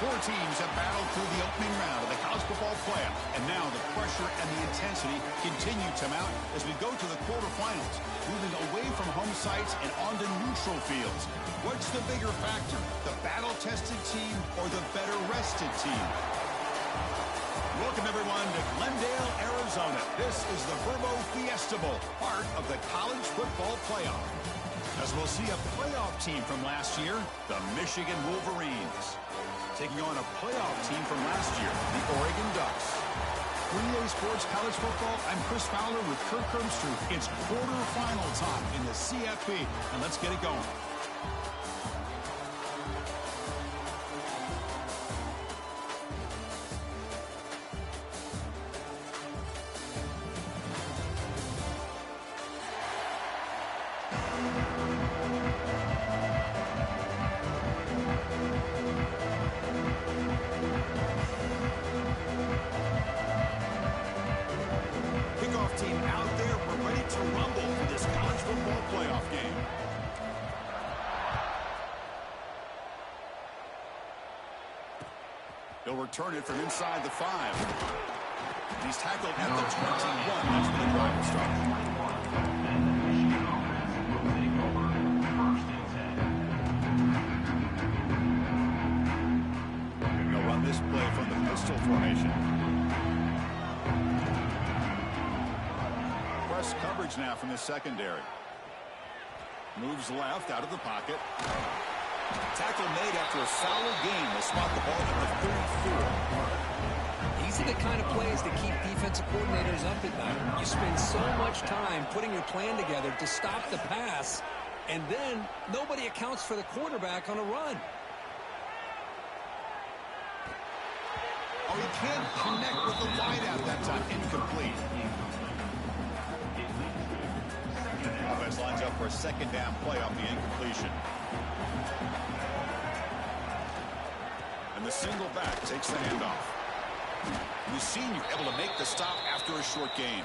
Four teams have battled through the opening round of the college football playoff, and now the pressure and the intensity continue to mount as we go to the quarterfinals, moving away from home sites and onto neutral fields. What's the bigger factor, the battle-tested team or the better-rested team? Welcome, everyone, to Glendale, Arizona. This is the Verbo Fiesta Bowl, part of the college football playoff. As we'll see a playoff team from last year, the Michigan Wolverines, taking on a playoff team from last year, the Oregon Ducks. For EA Sports College Football, I'm Chris Fowler with Kirk Herbstreit. It's quarterfinal time in the CFP, and let's get it going. Team out there, we're ready to rumble for this college football playoff game. He'll return it from inside the 5. He's tackled at the 21. That's where the drive will start. He'll run this play from the pistol formation. Coverage now from the secondary. Moves left out of the pocket. Tackle made after a solid gain. They spot the ball at the 34. These are the kind of plays that keep defensive coordinators up at night. You spend so much time putting your plan together to stop the pass, and then nobody accounts for the quarterback on a run. Oh, he can't connect with the wideout that time. Incomplete. Offense lines up for a second down play off the incompletion. And the single back takes the handoff. The senior able to make the stop after a short gain.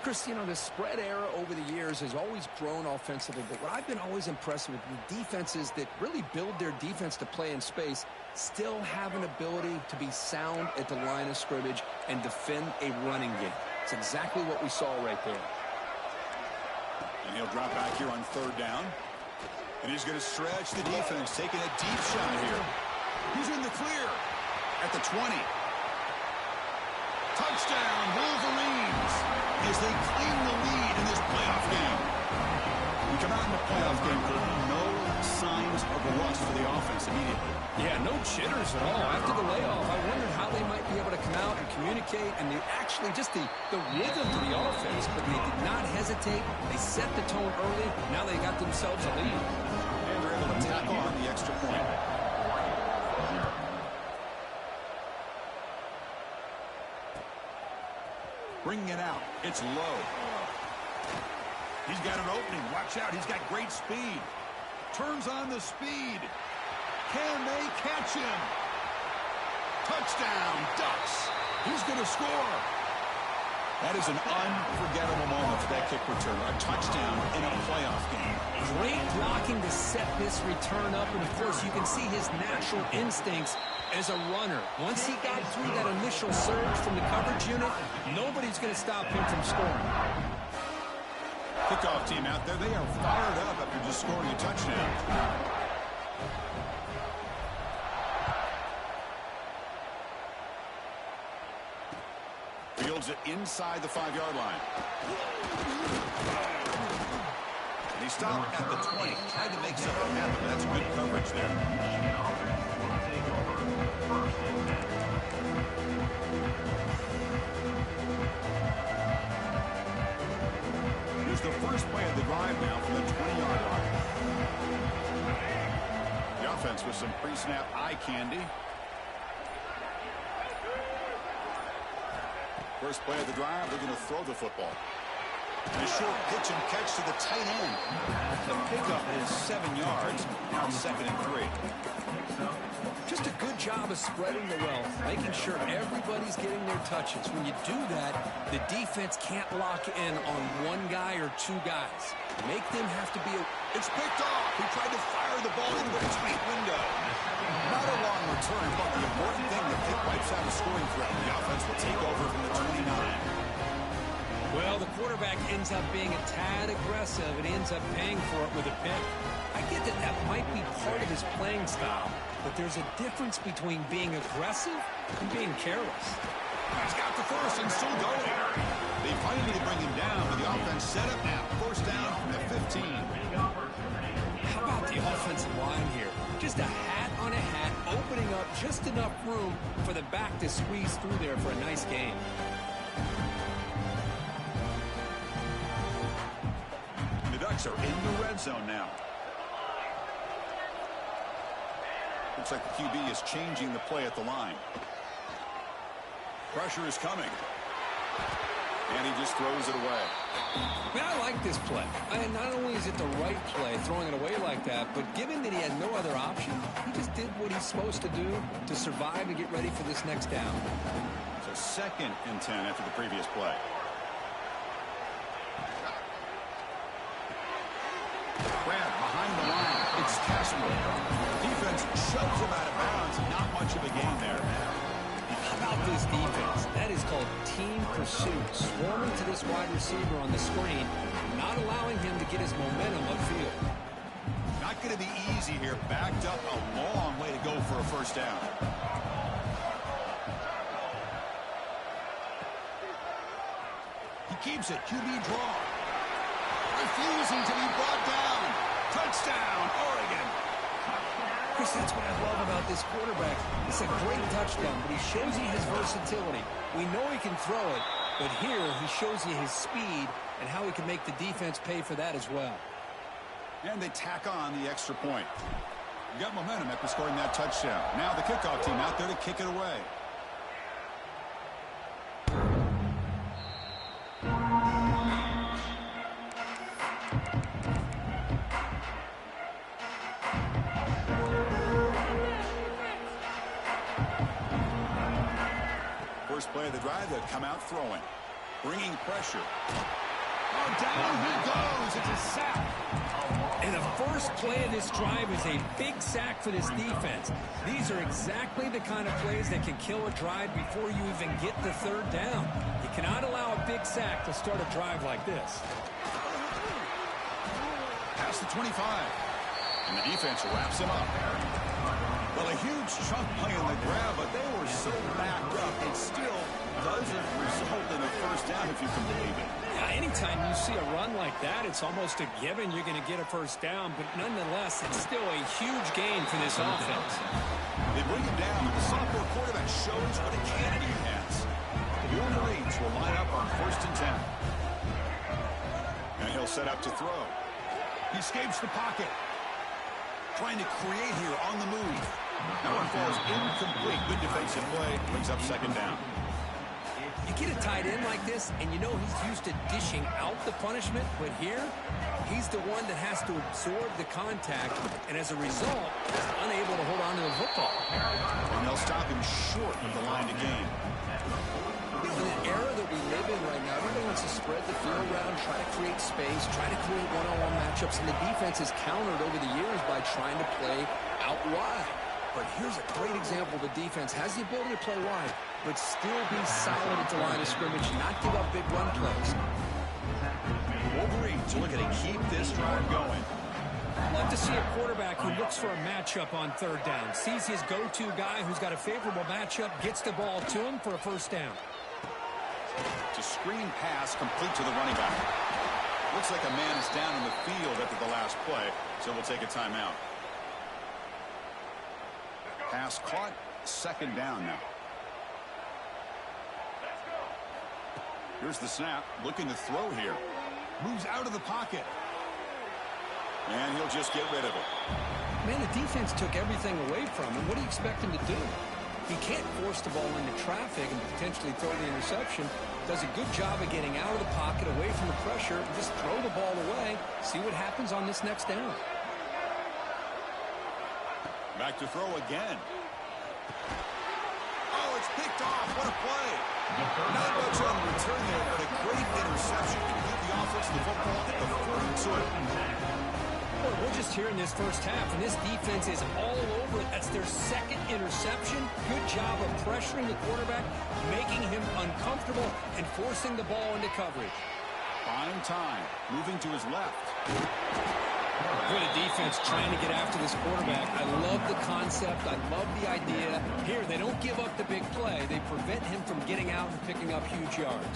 Chris, you know, the spread era over the years has always grown offensively, but what I've been always impressed with the defenses that really build their defense to play in space still have an ability to be sound at the line of scrimmage and defend a running game. It's exactly what we saw right there. And he'll drop back here on third down. And he's going to stretch the defense, taking a deep shot here. He's in the clear at the 20. Touchdown, Wolverines, as they claim the lead in this playoff game. We come out in the playoff game, no signs of rust for the offense immediately. Yeah, no jitters at all. After the layoff, I wondered how they might be able to come out and communicate, and actually just the rhythm to the offense, but they did not hesitate. They set the tone early. Now they got themselves a lead. And they're able to tackle on the extra point. Bringing it out. It's low. He's got an opening. Watch out. He's got great speed. Turns on the speed. Can they catch him? Touchdown, Ducks. He's going to score. That is an unforgettable moment for that kick return. A touchdown in a playoff game. Great blocking to set this return up, and of course you can see his natural instincts as a runner. Once he got through that initial surge from the coverage unit, nobody's going to stop him from scoring. Kickoff team out there, they are fired up after just scoring a touchdown. Fields it inside the 5-yard line. And he stopped at the 20. Tried to make something happen, but that's good coverage there. Here's the first play of the drive now from the 20-yard line. The offense with some pre-snap eye candy. First play of the drive, they're going to throw the football. And a short pitch and catch to the tight end. The pickup is 7 yards. Now 2nd and 3. Just a good job of spreading the wealth, making sure everybody's getting their touches. When you do that, the defense can't lock in on one guy or two guys. Make them have to be It's picked off. He tried to fire the ball into a tight window. Not a long return, but the important thing, the pick wipes out a scoring threat. The offense will take over from the 29. Well, the quarterback ends up being a tad aggressive and ends up paying for it with a pick. I get that that might be part of his playing style, but there's a difference between being aggressive and being careless. He's got the first and still going. They finally bring him down, but the offense set up now. First down from the 15. How about the offensive line here? Just a hat on a hat, opening up just enough room for the back to squeeze through there for a nice gain. The Ducks are in the red zone now. Looks like the QB is changing the play at the line. Pressure is coming. And he just throws it away. Man, I like this play. Not only is it the right play, throwing it away like that, but given that he had no other option, he just did what he's supposed to do to survive and get ready for this next down. So 2nd and 10 after the previous play. Grab behind the line. It's Cashmore. Defense shoves him out of bounds. Not much of a gain there. How about this defense? That is called team pursuit. Swarming to this wide receiver on the screen, not allowing him to get his momentum upfield. Not going to be easy here. Backed up a long way to go for a first down. He keeps it. QB draw. Refusing to be brought down. Touchdown, Oregon. Chris, that's what I love about this quarterback. It's a great touchdown, but he shows you his versatility. We know he can throw it, but here he shows you his speed and how he can make the defense pay for that as well. And they tack on the extra point. You got momentum after scoring that touchdown. Now the kickoff team out there to kick it away. First play of the drive, they'll come out throwing. Bringing pressure. Oh, down he goes. It's a sack. And the first play of this drive is a big sack for this defense. These are exactly the kind of plays that can kill a drive before you even get the third down. You cannot allow a big sack to start a drive like this. Past the 25. And the defense wraps him up. Well, a huge chunk play in the grab, but they were so backed up, it still doesn't result in a first down, if you can believe it. Yeah, anytime you see a run like that, it's almost a given you're going to get a first down, but nonetheless, it's still a huge gain for this offense. They bring him down, but the sophomore quarterback shows what a cannon he has. The Wolverines will line up on 1st and 10. And he'll set up to throw. He escapes the pocket. Trying to create here on the move. That one falls incomplete. Good defensive play. Brings up 2nd down. You get a tight end like this, and you know he's used to dishing out the punishment, but here, he's the one that has to absorb the contact, and as a result, is unable to hold on to the football. And they'll stop him short of the line to gain. In an era that we live in right now, everybody wants to spread the field around, try to create space, try to create one-on-one matchups, and the defense has countered over the years by trying to play out wide. But here's a great example. The defense has the ability to play wide, but still be solid at the line of scrimmage, not give up big run plays. Wolverines looking to keep this drive going. I'd love to see a quarterback who looks for a matchup on 3rd down, sees his go-to guy who's got a favorable matchup, gets the ball to him for a first down. To screen pass complete to the running back. Looks like a man is down in the field after the last play, so we'll take a timeout. Pass caught, 2nd down now. Here's the snap, looking to throw here. Moves out of the pocket. And he'll just get rid of it. Man, the defense took everything away from him. What do you expect him to do? He can't force the ball into traffic and potentially throw the interception. Does a good job of getting out of the pocket, away from the pressure, and just throw the ball away. See what happens on this next down. Back to throw again. Oh, it's picked off. What a play. Not much on the return there, but a great interception to keep the offense of the football at the 42. Boy, we're just here in this first half, and this defense is all over it. That's their second interception. Good job of pressuring the quarterback, making him uncomfortable, and forcing the ball into coverage. Fine time. Moving to his left. Good defense trying to get after this quarterback. I love the concept. I love the idea. Here, they don't give up the big play. They prevent him from getting out and picking up huge yards.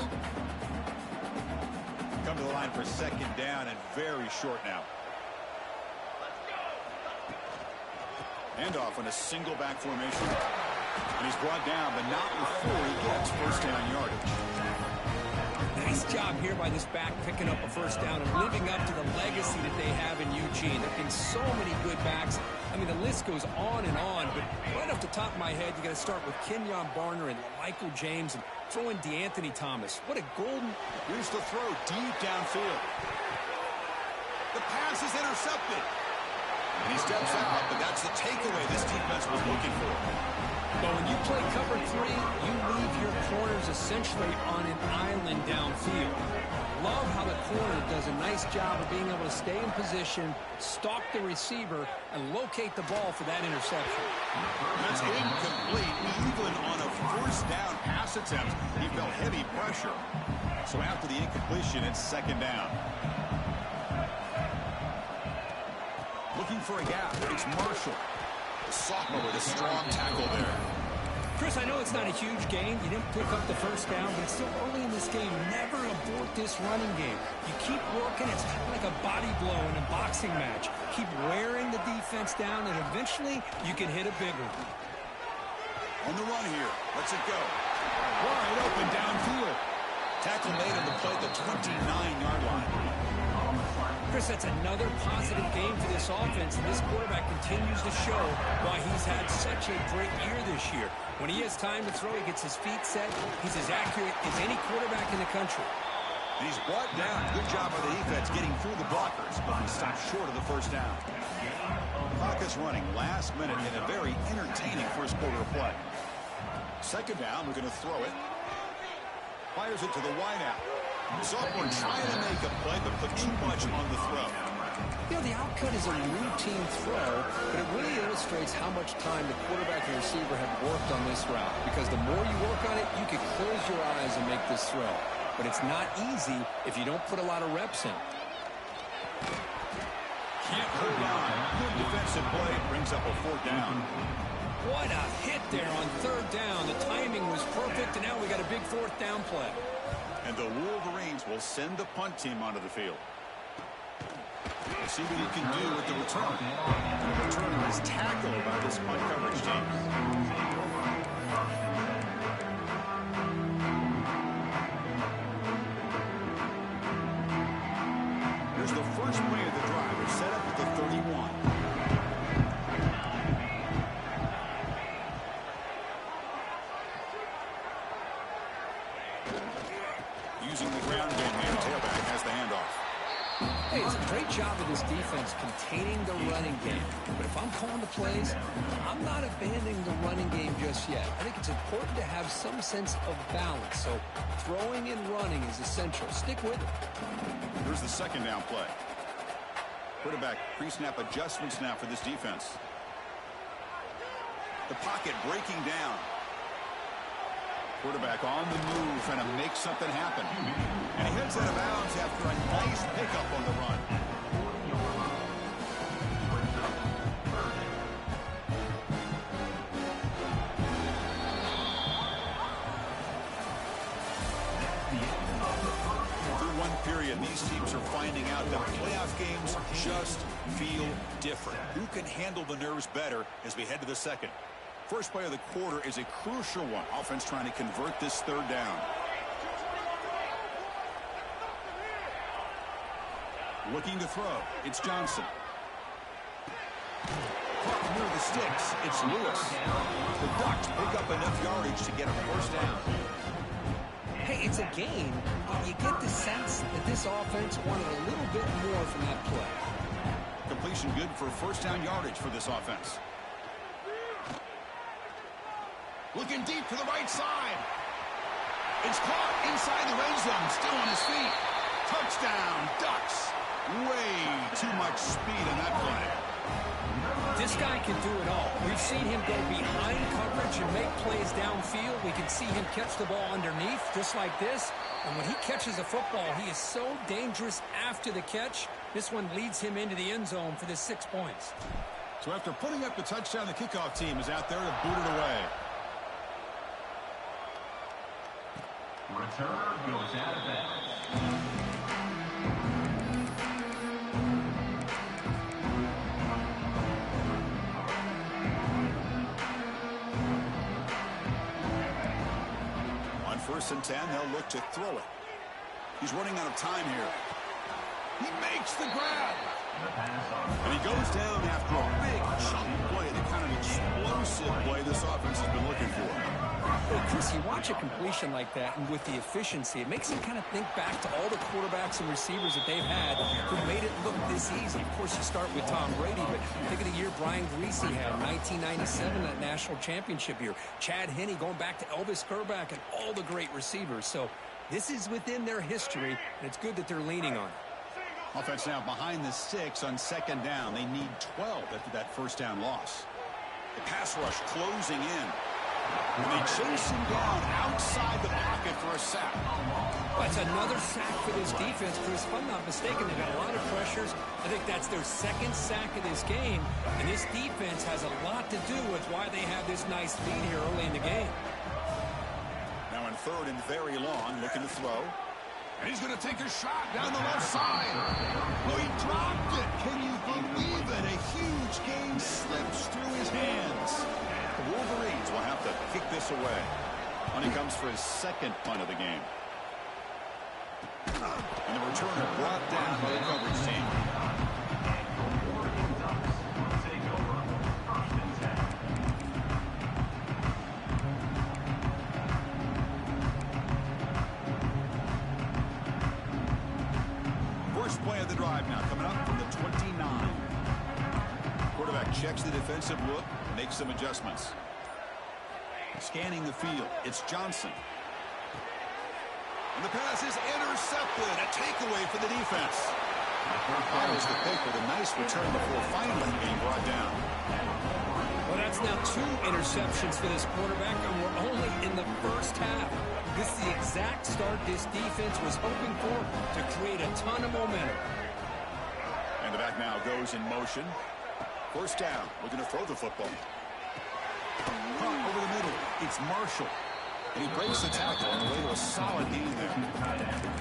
Come to the line for second down and very short now. Handoff in a single back formation. And he's brought down, but not before he gets first down yardage. Nice job here by this back picking up a first down and living up to the legacy that they have in Eugene. There have been so many good backs. I mean, the list goes on and on, but right off the top of my head, you got to start with Kenyon Barner and Michael James and throw in DeAnthony Thomas. What a golden... Here's the throw deep downfield. The pass is intercepted. And he steps out, but that's the takeaway this defense was looking for. But when you play cover 3, you leave your corners essentially on an island downfield. Love how the corner does a nice job of being able to stay in position, stalk the receiver, and locate the ball for that interception. That's incomplete. Even on a first down pass attempt, he felt heavy pressure. So after the incompletion, it's second down. Looking for a gap. It's Marshall. The sophomore with a strong tackle there. Chris, I know it's not a huge gain. You didn't pick up the first down, but it's still early in this game. Never abort this running game. You keep working. It's kind of like a body blow in a boxing match. Keep wearing the defense down, and eventually you can hit a big one. On the run here. Let's it go. Wide open downfield. Tackle made on the play at the 29-yard line. Chris, that's another positive game for this offense, and this quarterback continues to show why he's had such a great year this year. When he has time to throw, he gets his feet set. He's as accurate as any quarterback in the country. And he's brought down. Good job by the defense getting through the blockers, but he stopped short of the first down. Clock is running last minute in a very entertaining first quarter of play. Second down, we're going to throw it. Fires it to the wideout. Sophomore trying to make a play, but put too much on the throw. You know, the outcut is a routine throw, but it really illustrates how much time the quarterback and receiver have worked on this route. Because the more you work on it, you can close your eyes and make this throw. But it's not easy if you don't put a lot of reps in. Can't hold on. Good defensive play brings up a fourth down. What a hit there on third down. The timing was perfect, and now we got a big fourth down play. And the Wolverines will send the punt team onto the field. We'll see what he can do with the return. The returner is tackled by this punt coverage team. Here's the first play of the drive. It's set up at the 31. Using the ground game here, tailback has the handoff. Hey, it's a great job of this defense containing the running game. But if I'm calling the plays, I'm not abandoning the running game just yet. I think it's important to have some sense of balance. So throwing and running is essential. Stick with it. Here's the second down play. Quarterback pre-snap adjustments now for this defense. The pocket breaking down. Quarterback on the move, trying to make something happen. And he heads out of bounds after a nice pickup on the run. Through one period, these teams are finding out that playoff games just feel different. Who can handle the nerves better as we head to the second? First play of the quarter is a crucial one. Offense trying to convert this third down. Looking to throw. It's Johnson. Caught near the the sticks. It's Lewis. The Ducks pick up enough yardage to get a first down. Hey, it's a game, but you get the sense that this offense wanted a little bit more from that play. Completion good for first down yardage for this offense. Looking deep to the right side. It's caught inside the red zone, still on his feet. Touchdown, Ducks. Way too much speed on that play. This guy can do it all. We've seen him go behind coverage and make plays downfield. We can see him catch the ball underneath, just like this. And when he catches a football, he is so dangerous after the catch. This one leads him into the end zone for the 6 points. So after putting up the touchdown, the kickoff team is out there to boot it away. Return goes out of bounds. On 1st and 10, they'll look to throw it. He's running out of time here. He makes the grab. And he goes down after a big chunk play, the kind of explosive play this offense has been looking for. Hey, Chris, you watch a completion like that, and with the efficiency, it makes you kind of think back to all the quarterbacks and receivers that they've had who made it look this easy. Of course, you start with Tom Brady, but think of the year Brian Greasy had, 1997, that national championship year. Chad Henne going back to Elvis Kerback and all the great receivers. So this is within their history, and it's good that they're leaning on it. Offense now behind the 6 on 2nd down. They need 12 after that first down loss. The pass rush closing in. And they chase him down outside the pocket for a sack. That's another sack for this defense, Chris. If I'm not mistaken, they've got a lot of pressures. I think that's their 2nd sack of this game. And this defense has a lot to do with why they have this nice lead here early in the game. Now in 3rd and very long, looking to throw. And he's going to take a shot down the left side. Oh, he dropped it. Can you believe it? A huge game slips through his hands. The Wolverines will have to kick this away. And he comes for his 2nd punt of the game. And the returner brought down by the coverage team. First play of the drive now coming up from the 29. Quarterback checks the defensive look, makes some adjustments. Scanning the field, it's Johnson. And the pass is intercepted. A takeaway for the defense. That was the pick with a nice return before finally being brought down. Well, that's now 2 interceptions for this quarterback, and we're only in the first half. This is the exact start this defense was hoping for to create a ton of momentum. And the back now goes in motion. First down, looking to throw the football. Caught over the middle, it's Marshall. And he breaks the tackle on the way to a solid gain there.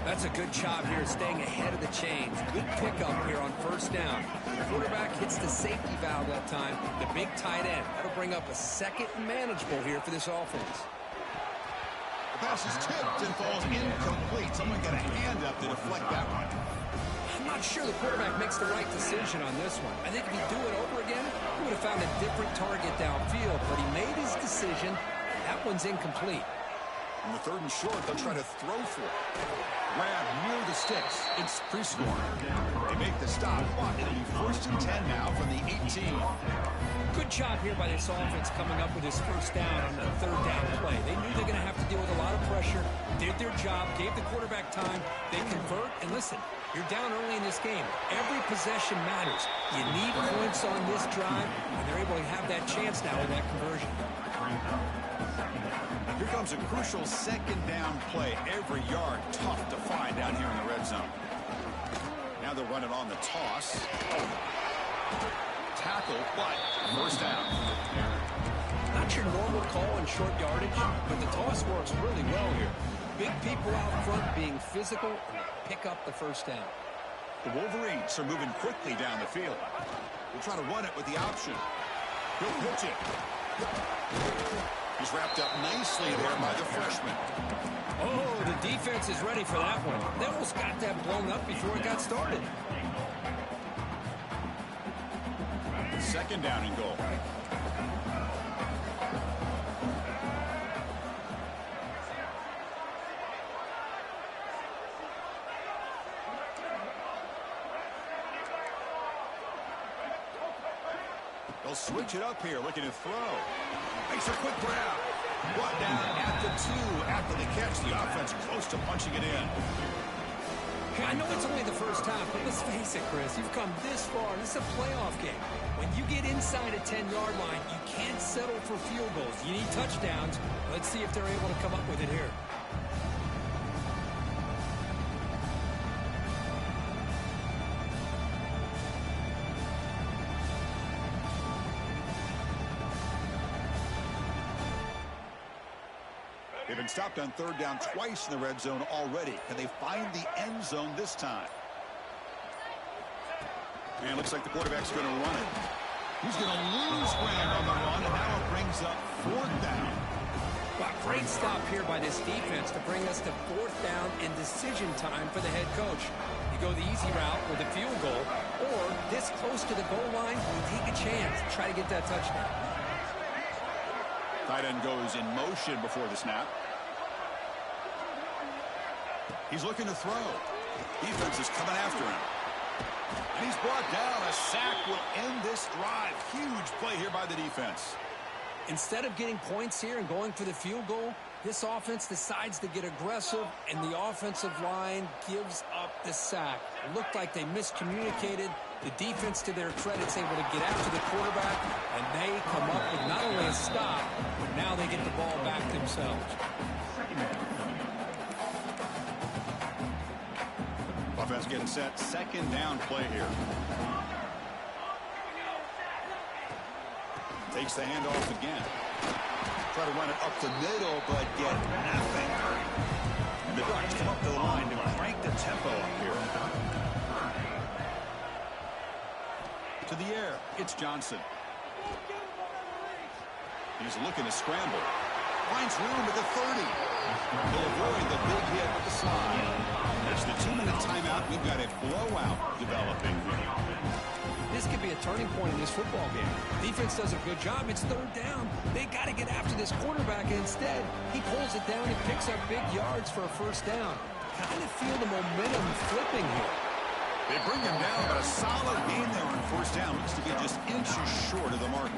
That's a good job here, staying ahead of the chains. Good pickup here on first down. The quarterback hits the safety valve that time, the big tight end. That'll bring up a 2nd and manageable here for this offense. The pass is tipped and falls incomplete. Someone got a hand up to deflect that one. I'm not sure the quarterback makes the right decision on this one. I think if he'd do it over again, he would have found a different target downfield, but he made his decision. That one's incomplete. On the 3rd and short, they'll try to throw for it. Grab near the sticks. It's Prescorn. They make the stop, but it'll be 1st and 10 now from the 18. Good job here by this offense coming up with his first down on the 3rd down play. They knew they're going to have to deal with a lot of pressure, did their job, gave the quarterback time. They convert, and listen, you're down early in this game. Every possession matters. You need points on this drive, and they're able to have that chance now with that conversion. Here comes a crucial 2nd down play. Every yard tough to find down here in the red zone. Now they'll run it on the toss. Tackle, but first down. Not your normal call in short yardage, but the toss works really well here. Big people out front being physical and pick up the first down. The Wolverines are moving quickly down the field. We'll try to run it with the option. He'll pitch it. He's wrapped up nicely there by the freshman. Oh, the defense is ready for that one. They almost got that blown up before it got started. 2nd down and goal. They'll switch it up here, looking to throw. Makes a quick grab. Brought down at the 2 after the catch. The offense close to punching it in. I know it's only the first half, but let's face it, Chris. You've come this far. This is a playoff game. When you get inside a 10-yard line, you can't settle for field goals. You need touchdowns. Let's see if they're able to come up with it here. They've been stopped on third down twice in the red zone already. Can they find the end zone this time? And it looks like the quarterback's going to run it. He's going to lose ground on the run, and now it brings up fourth down. Well, great stop here by this defense to bring us to fourth down and decision time for the head coach. You go the easy route with a field goal, or this close to the goal line, you take a chance to try to get that touchdown. Tight end goes in motion before the snap. He's looking to throw. Defense is coming after him. And he's brought down. A sack will end this drive. Huge play here by the defense. Instead of getting points here and going for the field goal, this offense decides to get aggressive, and the offensive line gives up the sack. It looked like they miscommunicated. The defense, to their credit, is able to get after the quarterback, and they come up with not only a stop, but now they get the ball back themselves. Offense getting set. Second down play here. Takes the handoff again. Try to run it up the middle, but get nothing. And the Ducks come up to the line to crank the tempo up here. To the air, it's Johnson. He's looking to scramble. Finds room at the 30. He'll avoid the big hit with the slide. It's the 2-minute timeout. We've got a blowout developing. This could be a turning point in this football game. Defense does a good job. It's third down. They got to get after this quarterback, and instead, he pulls it down and picks up big yards for a first down. Kind of feel the momentum flipping here. They bring him down, but a solid game there on first down. Looks to be just inches short of the marker.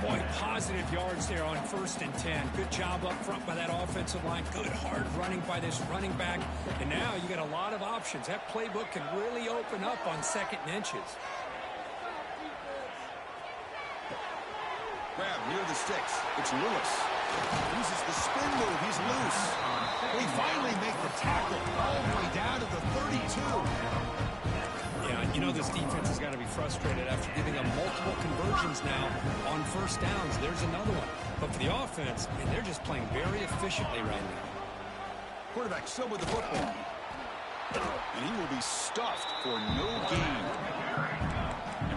Boy, positive yards there on 1st and 10. Good job up front by that offensive line. Good hard running by this running back. And now you got a lot of options. That playbook can really open up on 2nd and inches. Grab near the sticks. It's Lewis. Uses the spin move. He's loose. They finally make the tackle all the way down to the 32. Yeah, you know this defense has got to be frustrated after giving them multiple conversions now on first downs. There's another one. But for the offense, and they're just playing very efficiently right now. Quarterback still with the football. And he will be stuffed for no gain.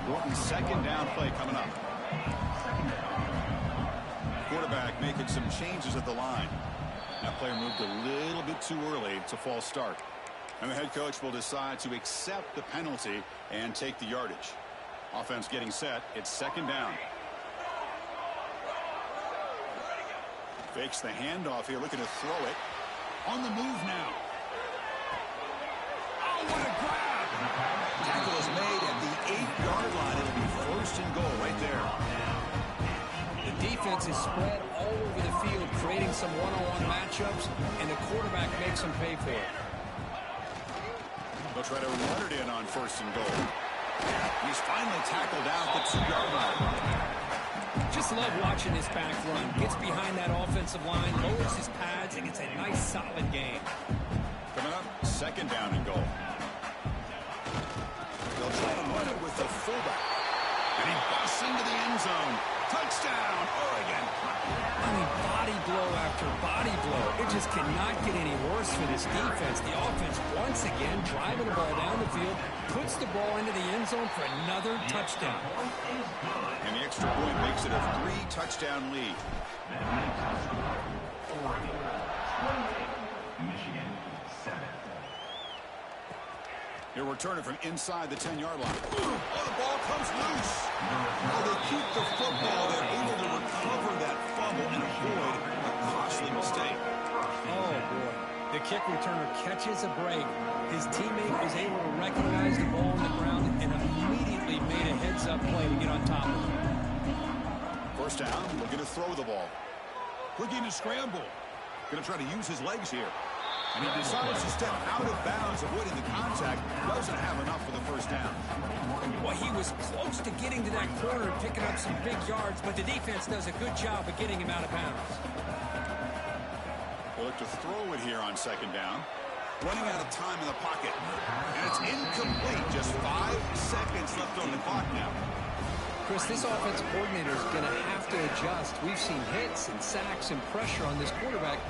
Important second down play coming up. Quarterback making some changes at the line. That player moved a little bit too early. It's a false start. And the head coach will decide to accept the penalty and take the yardage. Offense getting set. It's second down. Fakes the handoff here, looking to throw it. On the move now. Oh, what a grab! Tackle is made at the 8-yard line. It'll be 1st and goal right there. The defense is spread all over the field, creating some one-on-one matchups, and the quarterback makes them pay for it. They'll try to run it in on 1st and goal. He's finally tackled down at the 2-yard line. Just love watching this back run. Gets behind that offensive line, lowers his pads, and gets a nice, solid game. Coming up, second down and goal. They'll try to run it with the fullback. And he busts into the end zone. Touchdown, Oregon. I mean, body blow after body blow. It just cannot get any worse for this defense. The offense, once again, driving the ball down the field, puts the ball into the end zone for another touchdown. And the extra point makes it a 3-touchdown lead. Michigan 7. He'll return it from inside the 10-yard line. Oh, the ball comes loose. Oh, they keep the football. They're able to recover that fumble and avoid a costly mistake. Oh, boy. The kick returner catches a break. His teammate was able to recognize the ball on the ground and immediately made a heads-up play to get on top of it. First down, looking to throw the ball. Looking to scramble. Going to try to use his legs here. And he decides to step out of bounds, avoiding the contact. Doesn't have enough for the first down. Well, he was close to getting to that corner and picking up some big yards, but the defense does a good job of getting him out of bounds. They'll look to throw it here on second down. Running out of time in the pocket. And it's incomplete. Just 5 seconds left on the clock now. Chris, this offensive coordinator is going to have to adjust. We've seen hits and sacks and pressure on this quarterback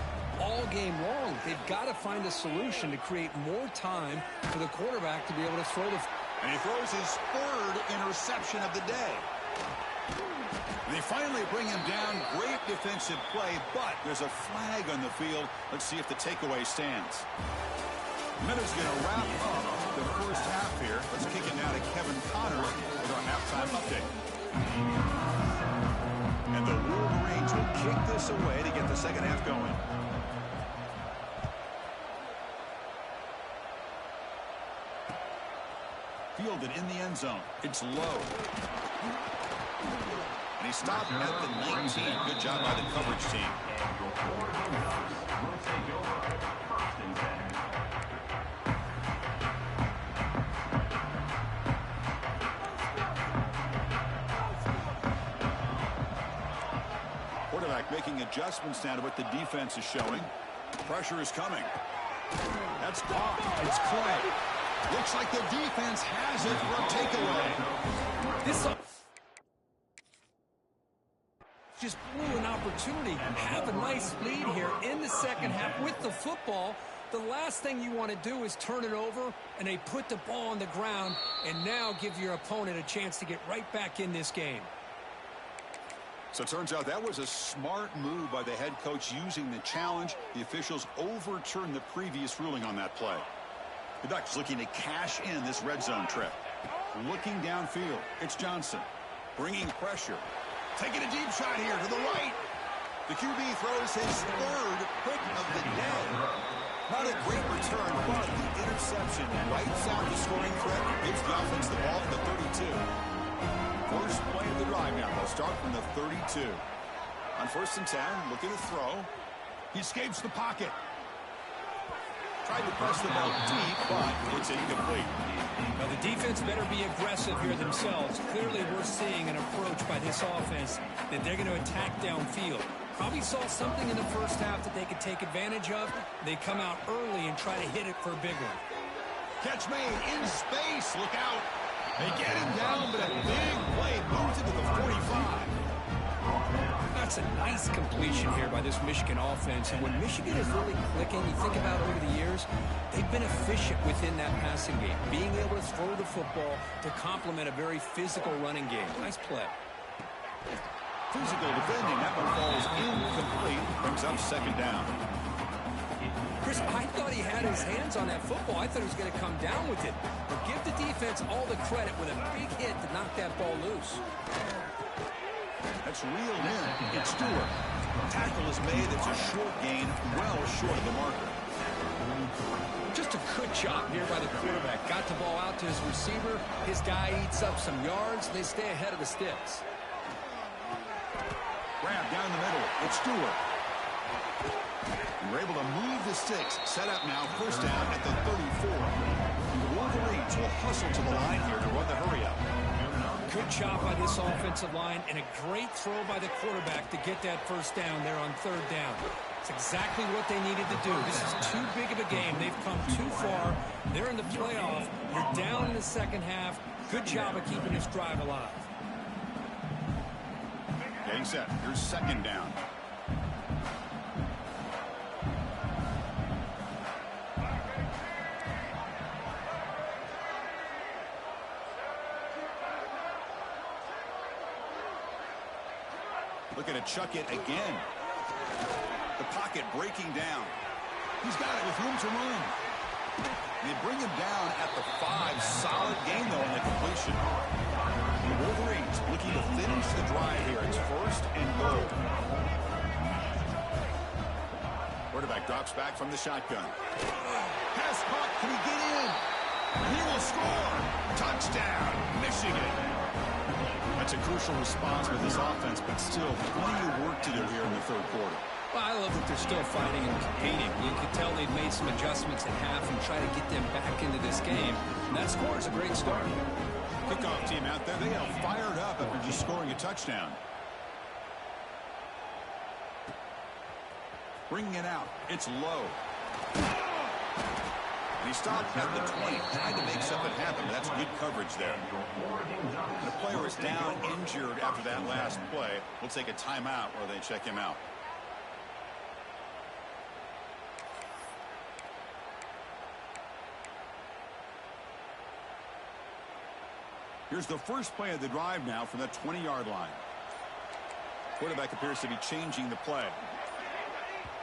all game long. They've got to find a solution to create more time for the quarterback to be able to throw the... And he throws his 3rd interception of the day. And they finally bring him down. Great defensive play, but there's a flag on the field. Let's see if the takeaway stands. Minutes going to wrap up the first half here. Let's kick it now to Kevin Connors with our halftime update. And the Wolverines will kick this away to get the second half going. Fielded in the end zone. It's low. And he stopped at the 19. Good job by the coverage team. Quarterback making adjustments now to what the defense is showing. Pressure is coming. That's caught. It's Clay. Looks like the defense has it for a takeaway. This just blew an opportunity. Have a nice lead here in the second half with the football. The last thing you want to do is turn it over, and they put the ball on the ground and now give your opponent a chance to get right back in this game. So it turns out that was a smart move by the head coach using the challenge. The officials overturned the previous ruling on that play. The Ducks looking to cash in this red zone trip. Looking downfield, it's Johnson. Bringing pressure. Taking a deep shot here to the right. The QB throws his 3rd pick of the day. Not a great return, but the interception wipes out the scoring threat. Gives the offense the ball at the 32. First play of the drive now. They'll start from the 32. On 1st and 10, looking to throw. He escapes the pocket. Tried to press the ball deep, but it's incomplete. Now, the defense better be aggressive here themselves. Clearly, we're seeing an approach by this offense that they're going to attack downfield. Probably saw something in the first half that they could take advantage of. They come out early and try to hit it for a big one. Catch made in space. Look out. They get him down, but a big play moves into the 45. That's a nice completion here by this Michigan offense. And when Michigan is really clicking, you think about over the years, they've been efficient within that passing game, being able to throw the football to complement a very physical running game. Nice play. Physical defending. That one falls incomplete. Brings up second down. Chris, I thought he had his hands on that football. I thought he was going to come down with it. But give the defense all the credit with a big hit to knock that ball loose. That's reeled in. It's Stewart. Tackle is made. It's a short gain, well short of the marker. Just a good job here by the quarterback. Got the ball out to his receiver. His guy eats up some yards. They stay ahead of the sticks. Grab down the middle. It's Stewart. We're able to move the sticks. Set up now. First down at the 34. The Wolverines will hustle to the line here to run the hurry-up. Good job by this offensive line and a great throw by the quarterback to get that first down there on 3rd down. It's exactly what they needed to do. This is too big of a game. They've come too far. They're in the playoff. You're down in the second half. Good job of keeping this drive alive. Getting set. Here's second down. Looking to chuck it again. The pocket breaking down. He's got it with room to run. They bring him down at the 5. Solid gain, though, in the completion. The Wolverines looking to finish the drive here. It's 1st and goal. Quarterback drops back from the shotgun. Pass caught. Can he get in? He will score. Touchdown, Michigan. That's a crucial response with this offense, but still plenty of work to do here in the 3rd quarter. Well, I love that they're still fighting and competing. You can tell they've made some adjustments at half and try to get them back into this game. And that score is a great start. Kickoff team out there. They are fired up after just scoring a touchdown. Bringing it out. It's low. And he stopped at the 20. Tried to make something happen, but that's good coverage there. The player is down injured after that last play. We'll take a timeout where they check him out. Here's the first play of the drive now from the 20-yard line. Quarterback appears to be changing the play.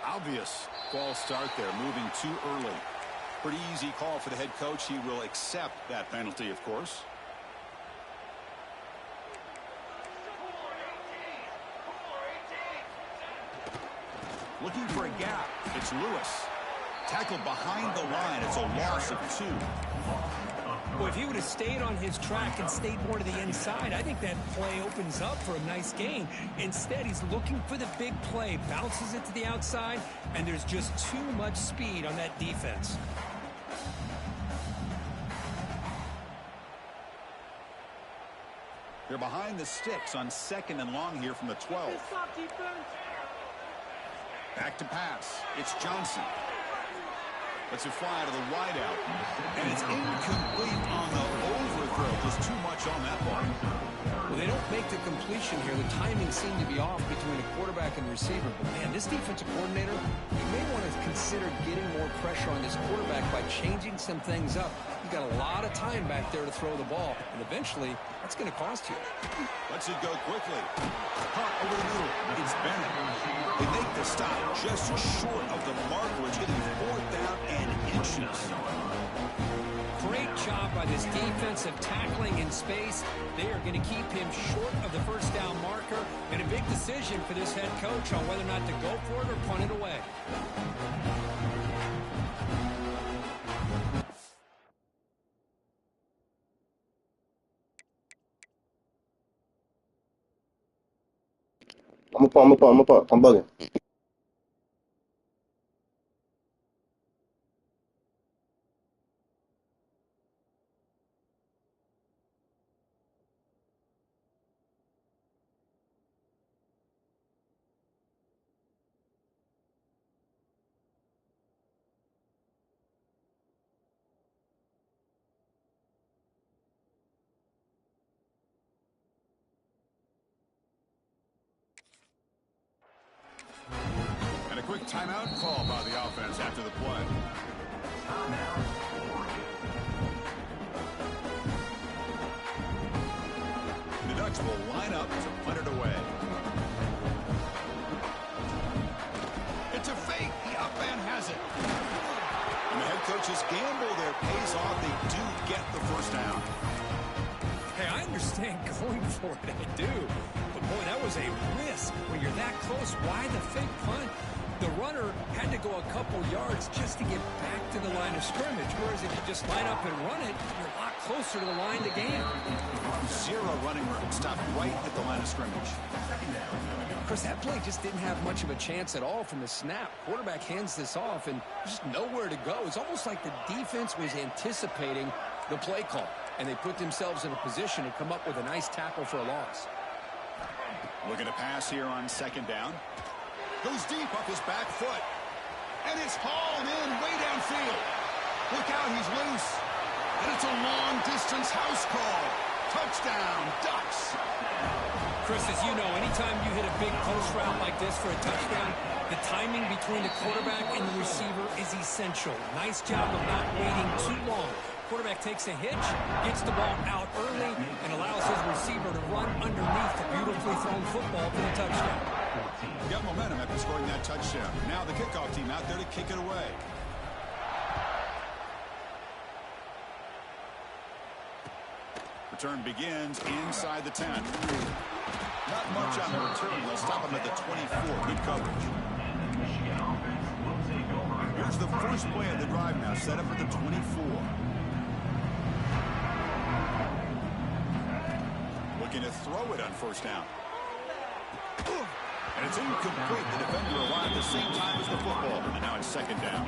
Obvious false start there, moving too early. Pretty easy call for the head coach. He will accept that penalty, of course. Looking for a gap. It's Lewis. Tackled behind the line. It's a loss of 2. Well, if he would have stayed on his track and stayed more to the inside, I think that play opens up for a nice gain. Instead, he's looking for the big play, bounces it to the outside, and there's just too much speed on that defense. They're behind the sticks on 2nd and long here from the 12. Back to pass. It's Johnson. Lets it fly to the wideout. And it's incomplete on the overthrow. Just too much on that ball. Well, they don't make the completion here. The timing seemed to be off between a quarterback and receiver. But, man, this defensive coordinator, he may want to consider getting more pressure on this quarterback by changing some things up. You've got a lot of time back there to throw the ball. And eventually, that's going to cost you. Lets it go quickly. Caught over the middle. It's Bennett. They make the stop just short of the marker. It's getting 4th down and inches. Great job by this defensive tackling in space. They are going to keep him short of the 1st down marker. And a big decision for this head coach on whether or not to go for it or punt it away. I'm bugging. And a quick timeout call by the offense after the play. The Ducks will line up to punt it away. It's a fake. The up man has it. And the head coach's gamble there pays off. They do get the 1st down. Hey, I understand going for it, I do. But, boy, that was a risk. When you're that close, why the fake punt? The runner had to go a couple yards just to get back to the line of scrimmage, whereas if you just line up and run it, you're a lot closer to the line to gain. 0 running room. Stop right at the line of scrimmage. Chris, that play just didn't have much of a chance at all from the snap. Quarterback hands this off and just nowhere to go. It's almost like the defense was anticipating the play call, and they put themselves in a position to come up with a nice tackle for a loss. Looking to pass here on 2nd down. Goes deep off his back foot. And it's hauled in way downfield. Look out, he's loose. And it's a long-distance house call. Touchdown, Ducks. Chris, as you know, anytime you hit a big post route like this for a touchdown, the timing between the quarterback and the receiver is essential. Nice job of not waiting too long. Quarterback takes a hitch, gets the ball out early, and allows his receiver to run underneath the beautifully thrown football for the touchdown. Got momentum after scoring that touchdown. Now the kickoff team out there to kick it away. Return begins inside the 10. Not much on the return. They'll stop him at the 24. Good coverage. Here's the first play of the drive now, set up at the 24. Looking to throw it on first down. And it's incomplete. The defender arrived at the same time as the football. And now it's second down.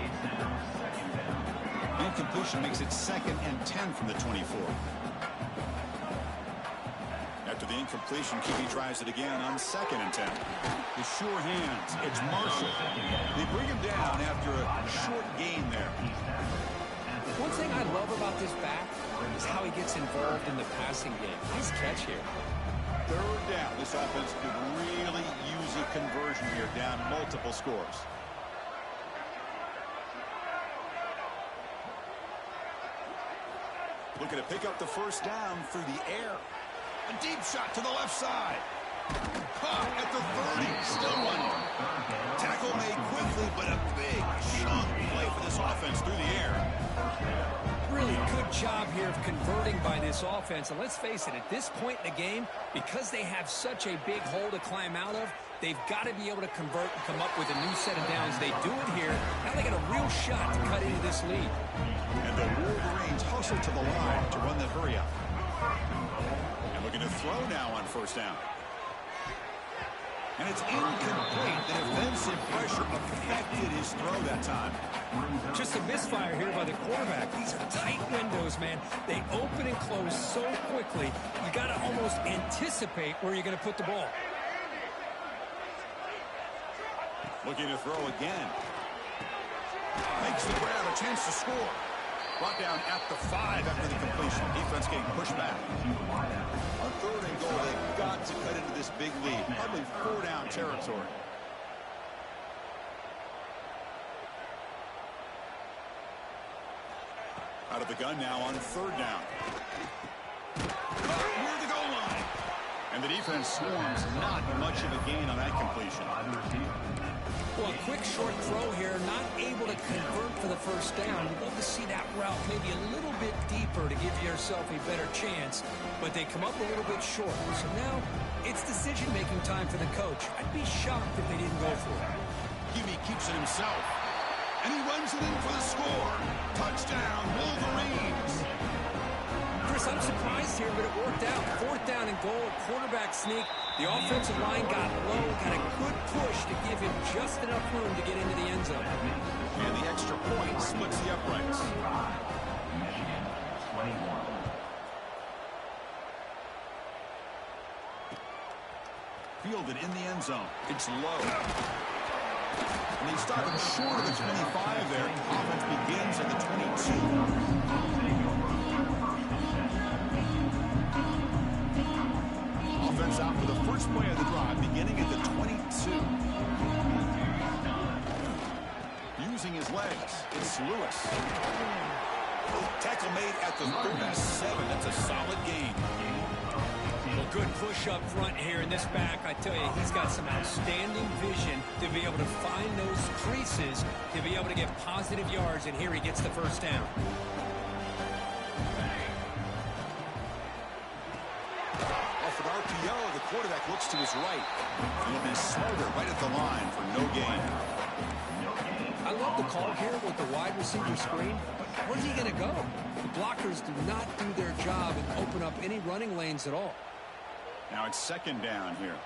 Incompletion makes it 2nd and 10 from the 24. After the incompletion, QB tries it again on 2nd and 10. The sure hands. It's Marshall. They bring him down after a short gain there. One thing I love about this back is how he gets involved in the passing game. Nice catch here. Third down. This offense could really use a conversion here, down multiple scores. Looking to pick up the first down through the air. A deep shot to the left side. Caught at the 30. Still running. Tackle made quickly, but a big chunk play for this offense through the air. Really good job here of converting by this offense. And let's face it, at this point in the game, because they have such a big hole to climb out of, they've got to be able to convert and come up with a new set of downs. They do it here. Now they got a real shot to cut into this lead. And the Wolverines hustle to the line to run the hurry up. And looking to throw now on first down. And it's incomplete. The defensive pressure affected his throw that time. Just a misfire here by the quarterback. These are tight windows, man. They open and close so quickly. You got to almost anticipate where you're going to put the ball. Looking to throw again. Makes the grab, a chance to score. Brought down at the 5 after the completion. Defense getting pushed back. On 3rd and goal, they've got to cut into this big lead. Probably 4-down territory. Out of the gun now on 3rd down. Near the goal line. And the defense swarms. Not much of a gain on that completion. Well, a quick short throw here, not able to convert for the first down. We'd love to see that route maybe a little bit deeper to give yourself a better chance, but they come up a little bit short. So now it's decision-making time for the coach. I'd be shocked if they didn't go for it. Gimme keeps it himself, and he runs it in for the score. Touchdown, Wolverines. Chris, I'm surprised here, but it worked out. 4th down and goal, quarterback sneak. The offensive line got low, got a good push to give him just enough room to get into the end zone. And the extra point splits the uprights. Fielded in the end zone. It's low. And they stop him short of the 25 there. Offense begins at the 22. Offense out for the first play of the drive, beginning at the 22. Using his legs, it's Lewis. Tackle made at the 37. That's a solid gain. Well, good push up front here in this back. I tell you, he's got some outstanding vision to be able to find those creases, to be able to get positive yards, and here he gets the first down. Off an RPO, the quarterback looks to his right. He'll be smarter right at the line for no gain. I love the call here with the wide receiver screen. Where's he going to go? The blockers do not do their job and open up any running lanes at all. Now it's 2nd down here.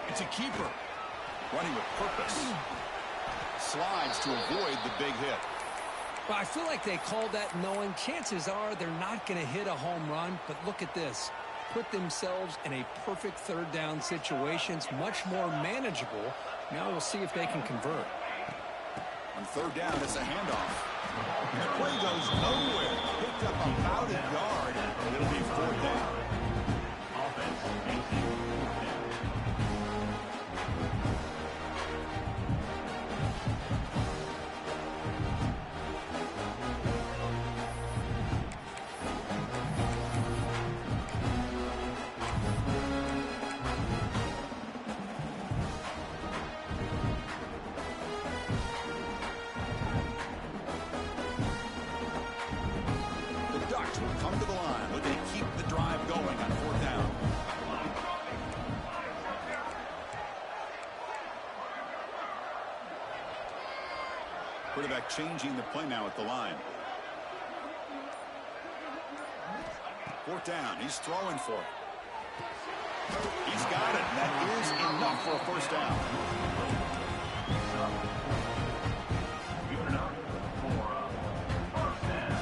It's a keeper. Running with purpose. Slides to avoid the big hit. Well, I feel like they called that knowing chances are they're not going to hit a home run, but look at this. Put themselves in a perfect 3rd down situation. It's much more manageable. Now we'll see if they can convert. On 3rd down, it's a handoff. And the play goes nowhere. Picked up about a yard, and it'll be 4th down. quarterback changing the play now at the line. Fourth down. He's throwing for it. He's got it. That is enough for a first down. Good enough for a first down.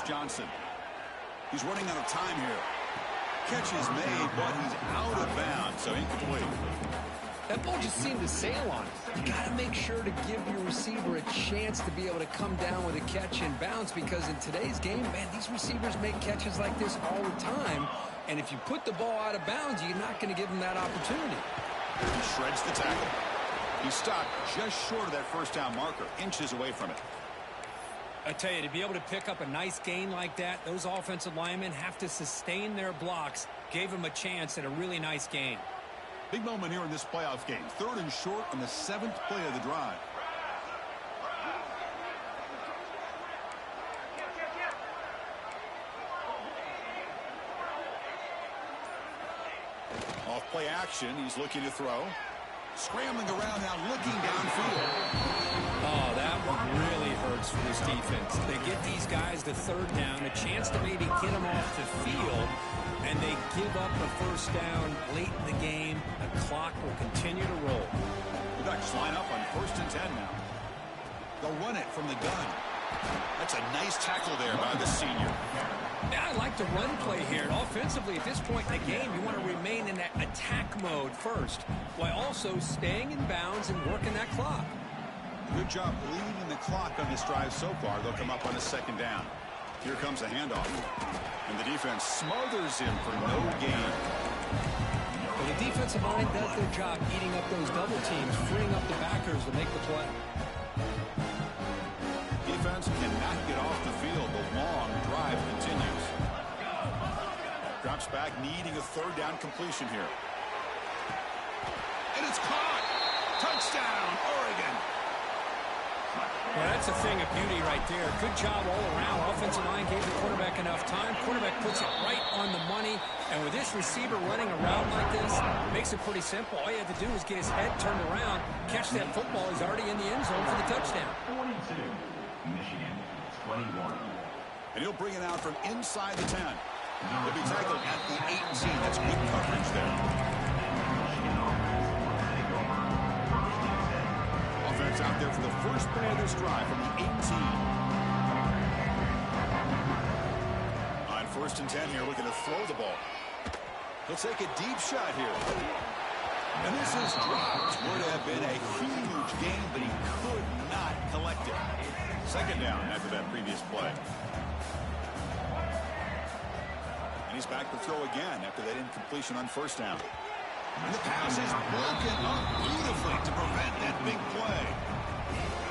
Johnson. He's running out of time here. Catch is made, but he's out of bounds, so incomplete. That ball just seemed to sail on it. You got to make sure to give your receiver a chance to be able to come down with a catch and bounce, because in today's game, man, these receivers make catches like this all the time. And if you put the ball out of bounds, you're not going to give them that opportunity. He shreds the tackle. He stopped just short of that first down marker, inches away from it. I tell you, to be able to pick up a nice gain like that, those offensive linemen have to sustain their blocks. Gave them a chance at a really nice gain. Big moment here in this playoff game. 3rd and short on the 7th play of the drive. Off play action. He's looking to throw. Scrambling around now, looking downfield. Oh, that one really hurts for this defense. They get these guys to 3rd down, a chance to maybe get them off the field, and they give up the first down late in the game. The clock will continue to roll. The Ducks line up on 1st and 10 now. They'll run it from the gun. That's a nice tackle there by the senior. Yeah, I like the run play here. And offensively, at this point in the game, you want to remain in that attack mode first, while also staying in bounds and working that clock. Good job bleeding the clock on this drive so far. They'll come up on a 2nd down. Here comes a handoff. And the defense smothers him for no gain. Well, the defensive line does their job eating up those double teams, freeing up the backers to make the play. Defense cannot get off the field. The long drive continues. Drops back, needing a 3rd down completion here. And it's caught. Touchdown, Oregon. Well, that's a thing of beauty right there. Good job all around. Offensive line gave the quarterback enough time. Quarterback puts it right on the money. And with this receiver running around like this, it makes it pretty simple. All you have to do is get his head turned around, catch that football. He's already in the end zone for the touchdown. 42, Michigan, 21. And he'll bring it out from inside the 10. He'll be tackled at the 18. That's good coverage there. Offense out there for the first play of this drive from the 18. On 1st and 10 here, looking to throw the ball. He'll take a deep shot here. And this is dropped. Would have been a huge gain, but he could not collect it. 2nd down after that previous play. And he's back to throw again after that incompletion on 1st down. And the pass is broken up beautifully to prevent that big play.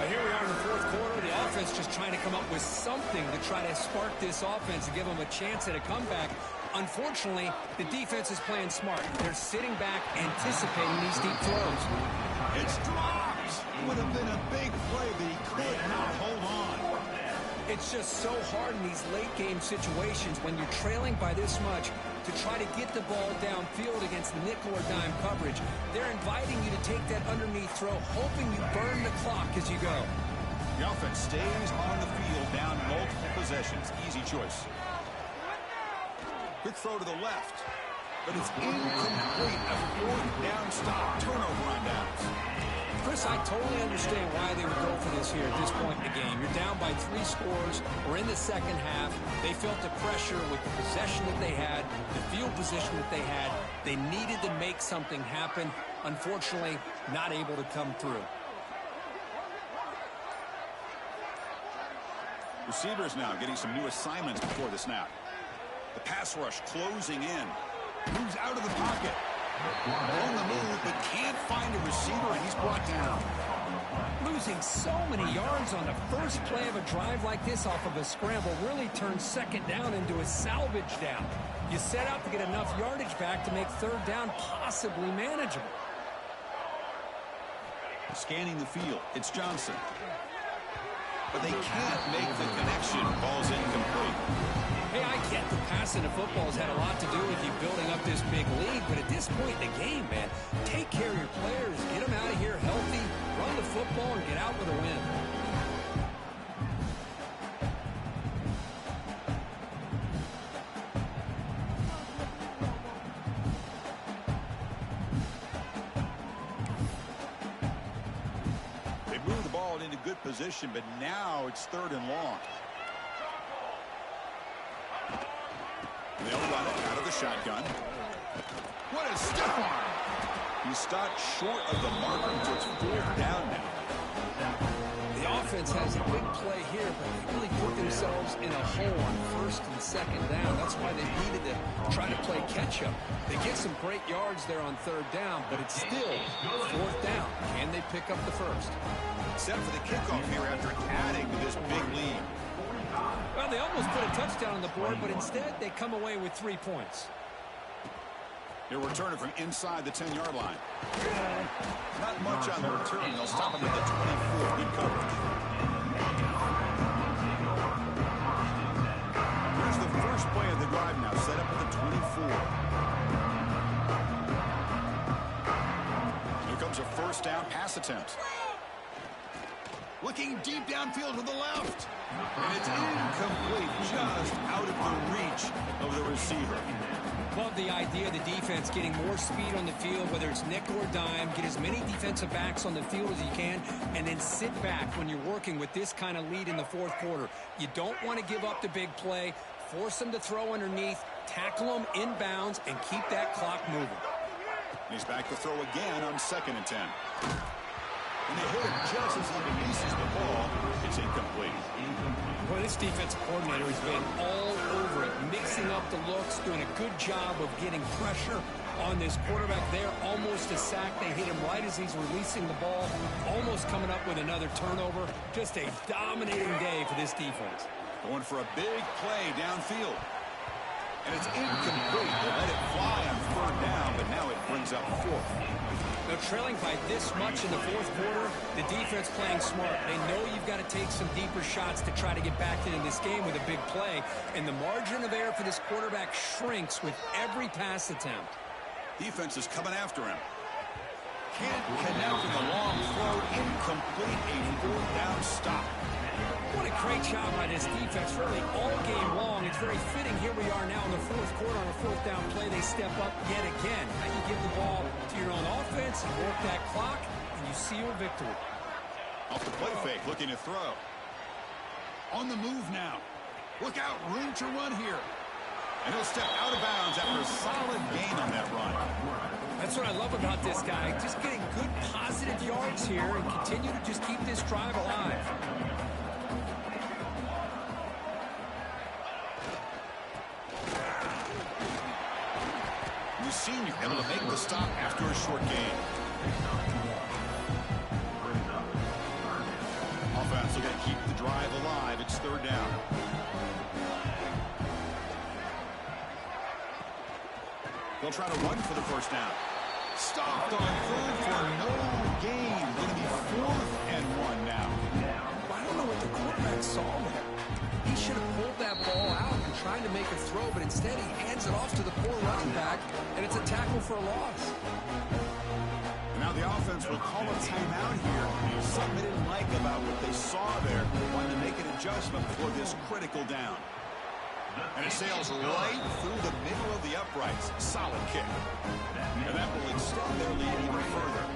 Here we are in the 4th quarter. The offense just trying to come up with something to try to spark this offense and give them a chance at a comeback. Unfortunately, the defense is playing smart. They're sitting back, anticipating these deep throws. It's dropped. Would have been a big play, but he could not hold on. It's just so hard in these late-game situations when you're trailing by this much to try to get the ball downfield against nickel or dime coverage. They're inviting you to take that underneath throw, hoping you burn the clock as you go. The offense stays on the field down multiple possessions. Easy choice. Quick throw to the left, but it's incomplete. A 4th down stop. Turnover on downs. Chris, I totally understand why they would go for this here at this point in the game. You're down by 3 scores. We're in the 2nd half. They felt the pressure with the possession that they had, the field position that they had. They needed to make something happen. Unfortunately, not able to come through. Receivers now getting some new assignments before the snap. The pass rush closing in. Moves out of the pocket. On the move, but can't find a receiver, and he's brought down. Losing so many yards on the first play of a drive like this off of a scramble really turns second down into a salvage down. You set out to get enough yardage back to make third down possibly manageable. Scanning the field, it's Johnson. But they can't make the connection. Ball's incomplete. Hey, I get the passing the football has had a lot to do with you building up this big lead, but at this point in the game, man, take care of your players, get them out of here healthy, run the football, and get out with a win. They move the ball into good position, but now it's 3rd and long. They'll run it out of the shotgun. What a stiff arm! He stopped short of the marker, so it's 4th down now. The offense has a big play here, but they really put themselves in a hole on 1st and 2nd down. That's why they needed to try to play catch-up. They get some great yards there on 3rd down, but it's still 4th down. Can they pick up the 1st? Set for the kickoff here after adding to this big lead. Well, they almost put a touchdown on the board, but instead they come away with 3 points. They're returning from inside the 10-yard line. Not much on the return. They'll stop him at the 24. Good coverage. Here's the first play of the drive now, set up at the 24. Here comes a 1st down pass attempt. Looking deep downfield to the left. And it's incomplete, just out of the reach of the receiver. Love the idea of the defense getting more speed on the field, whether it's nickel or dime, get as many defensive backs on the field as you can, and then sit back when you're working with this kind of lead in the 4th quarter. You don't want to give up the big play, force them to throw underneath, tackle them inbounds, and keep that clock moving. He's back to throw again on 2nd and 10. And they hit him just as he releases the ball. It's incomplete. Boy, this defensive coordinator has been all over it, mixing up the looks, doing a good job of getting pressure on this quarterback there. Almost a sack. They hit him right as he's releasing the ball, almost coming up with another turnover. Just a dominating day for this defense. Going for a big play downfield. And it's incomplete. They let it fly on 3rd down, but now it brings up 4th. Now, trailing by this much in the 4th quarter, the defense playing smart. They know you've got to take some deeper shots to try to get back into this game with a big play. And the margin of error for this quarterback shrinks with every pass attempt. Defense is coming after him. Can't connect with a long throw. Incomplete. A 4th down stop. What a great job by this defense, really all game long. It's very fitting. Here we are now in the 4th quarter on a 4th down play. They step up yet again. Now you give the ball to your own offense, you work that clock, and you seal victory. Off the play fake, looking to throw. On the move now. Look out, room to run here. And he'll step out of bounds after a solid gain on that run. That's what I love about this guy. Just getting good positive yards here and continue to just keep this drive alive. The senior able to make the stop after a short gain. Offense looking to keep the drive alive. It's 3rd down. They'll try to run for the 1st down. Stopped on 3rd for no gain. Going to be 4th and 1 now. I don't know what the quarterback saw there. He should have pulled that ball out and tried to make a throw, but instead he hands it off to the poor running back, and it's a tackle for a loss. And now the offense will call a timeout here. Something they didn't like about what they saw there. Wanted to make an adjustment for this critical down. And it sails right through the middle of the uprights. Solid kick. And that will extend their lead even further.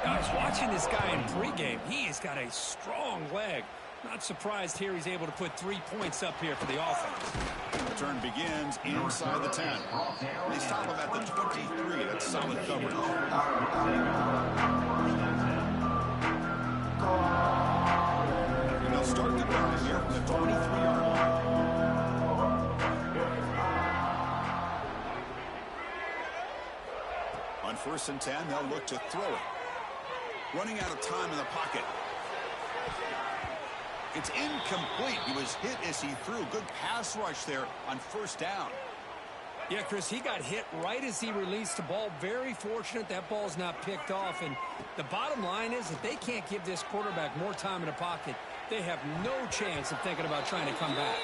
I was watching this guy in pregame. He has got a strong leg. Not surprised here he's able to put 3 points up here for the offense. Return begins inside the 10. They stop him at the 23. That's solid coverage. And they'll start the drive here from the 23-yard line. On 1st and 10, they'll look to throw it. Running out of time in the pocket. It's incomplete. He was hit as he threw. Good pass rush there on 1st down. Yeah, Chris, he got hit right as he released the ball. Very fortunate that ball's not picked off. And the bottom line is that they can't give this quarterback more time in the pocket. They have no chance of thinking about trying to come back.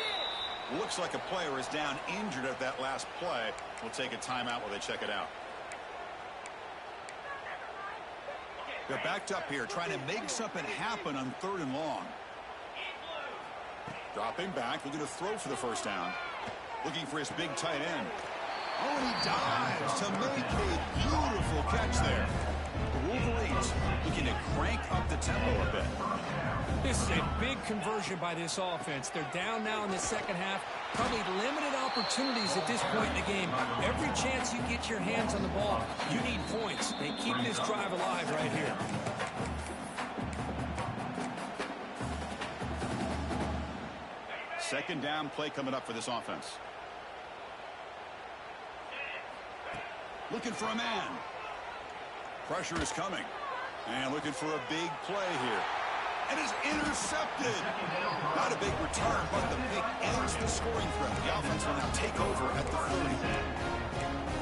Looks like a player is down injured at that last play. We'll take a timeout while they check it out. They're backed up here, trying to make something happen on 3rd and long. Dropping back, looking to throw for the 1st down. Looking for his big tight end. Oh, and he dives to make a beautiful catch there. The Wolverines looking to crank up the tempo a bit. This is a big conversion by this offense. They're down now in the second half. Probably limited opportunities at this point in the game. Every chance you get your hands on the ball, you need points. They keep this drive alive right here. Second down play coming up for this offense. Looking for a man. Pressure is coming. And looking for a big play here. And is intercepted. Not a big return, but the pick ends the scoring threat. The offense will now take over at the 30.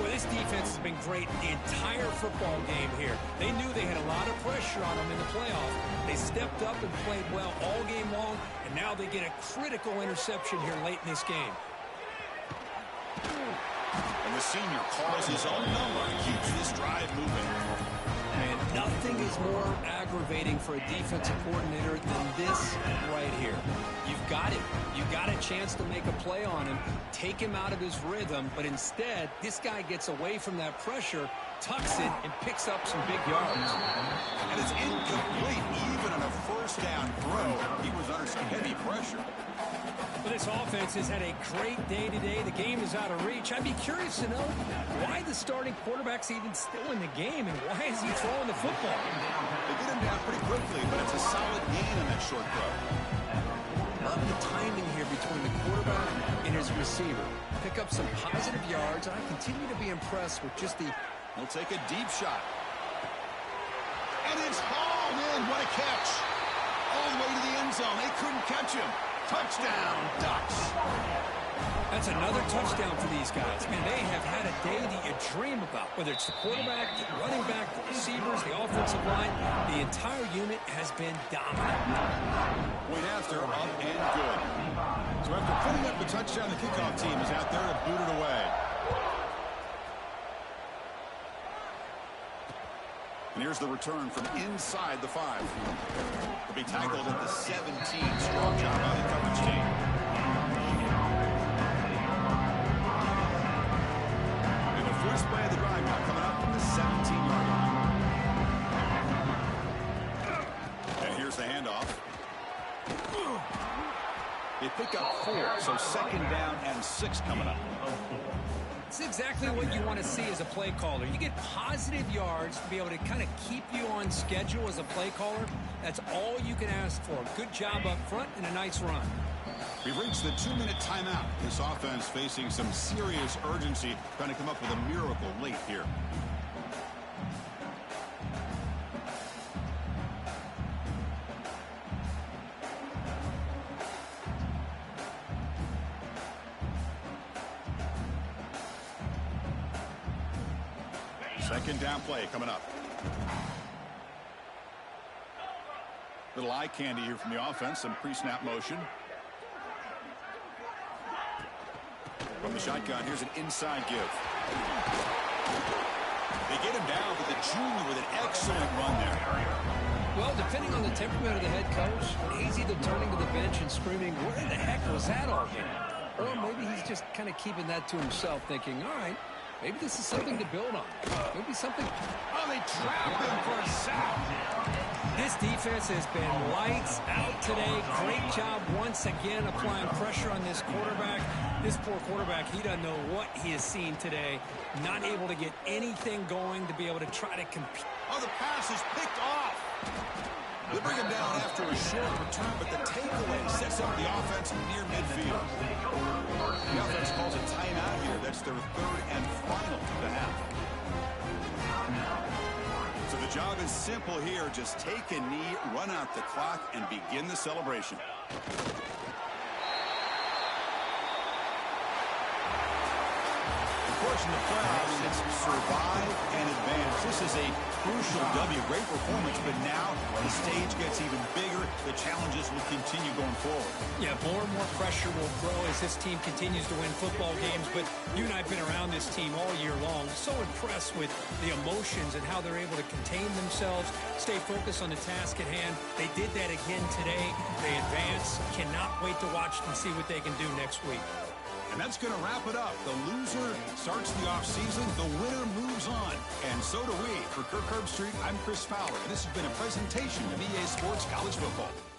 Well, this defense has been great the entire football game here. They knew they had a lot of pressure on them in the playoffs. They stepped up and played well all game long, and now they get a critical interception here late in this game. And the senior calls his own number and keeps this drive moving. And nothing is more aggravating for a defensive coordinator than this right here. You've got him. You've got a chance to make a play on him, take him out of his rhythm, but instead, this guy gets away from that pressure, tucks it, and picks up some big yards. And it's incomplete even on a 1st down throw. He was under some heavy pressure. Well, this offense has had a great day today. The game is out of reach. I'd be curious to know why the starting quarterback's even still in the game and why is he throwing the football? They get him down pretty quickly, but it's a solid gain on that short throw. Love the timing here between the quarterback and his receiver. Pick up some positive yards, and I continue to be impressed with just the... He'll take a deep shot. And it's hauled in. What a catch. All the way to the end zone. They couldn't catch him. Touchdown, Ducks. That's another touchdown for these guys. Man, they have had a day that you dream about. Whether it's the quarterback, the running back, the receivers, the offensive line, the entire unit has been dominant. Point after, up and good. So after putting up the touchdown, the kickoff team is out there to boot it away. And here's the return from inside the 5. He'll be tackled at the 17. Strong job by the coverage team. And the first play of the drive now coming up from the 17-yard line. And here's the handoff. They pick up 4, so 2nd down and 6 coming up. It's exactly what you want to see as a play caller. You get positive yards to be able to kind of keep you on schedule as a play caller. That's all you can ask for. Good job up front and a nice run. We've reached the 2-minute timeout. This offense facing some serious urgency, trying to come up with a miracle late here. Second down play coming up. Little eye candy here from the offense. Some pre-snap motion. From the shotgun, here's an inside give. They get him down with the junior with an excellent run there. Well, depending on the temperament of the head coach, he's either turning to the bench and screaming, where the heck was that all game? Or maybe he's just kind of keeping that to himself, thinking, all right, maybe this is something to build on. Maybe something... Oh, they trapped him for a sack. This defense has been lights out today. Great job once again applying pressure on this quarterback. This poor quarterback, he doesn't know what he has seen today. Not able to get anything going to be able to try to compete. Oh, the pass is picked off. They bring him down after a short return, but the takeaway sets up the offense near midfield. The offense calls a timeout here. That's their 3rd and final of the half. job is simple here. Just take a knee, run out the clock, and begin the celebration. Of course, in the playoffs, it's survive and advance. This is a crucial W. Great performance, but now the stage gets even bigger. The challenges will continue going forward. Yeah, more and more pressure will grow as this team continues to win football games. But you and I have been around this team all year long. So impressed with the emotions and how they're able to contain themselves, stay focused on the task at hand. They did that again today. They advance. Cannot wait to watch and see what they can do next week. And that's going to wrap it up. The loser starts the offseason. The winner moves on. And so do we. For Kirk Herbstreit, I'm Chris Fowler. And this has been a presentation of EA Sports College Football.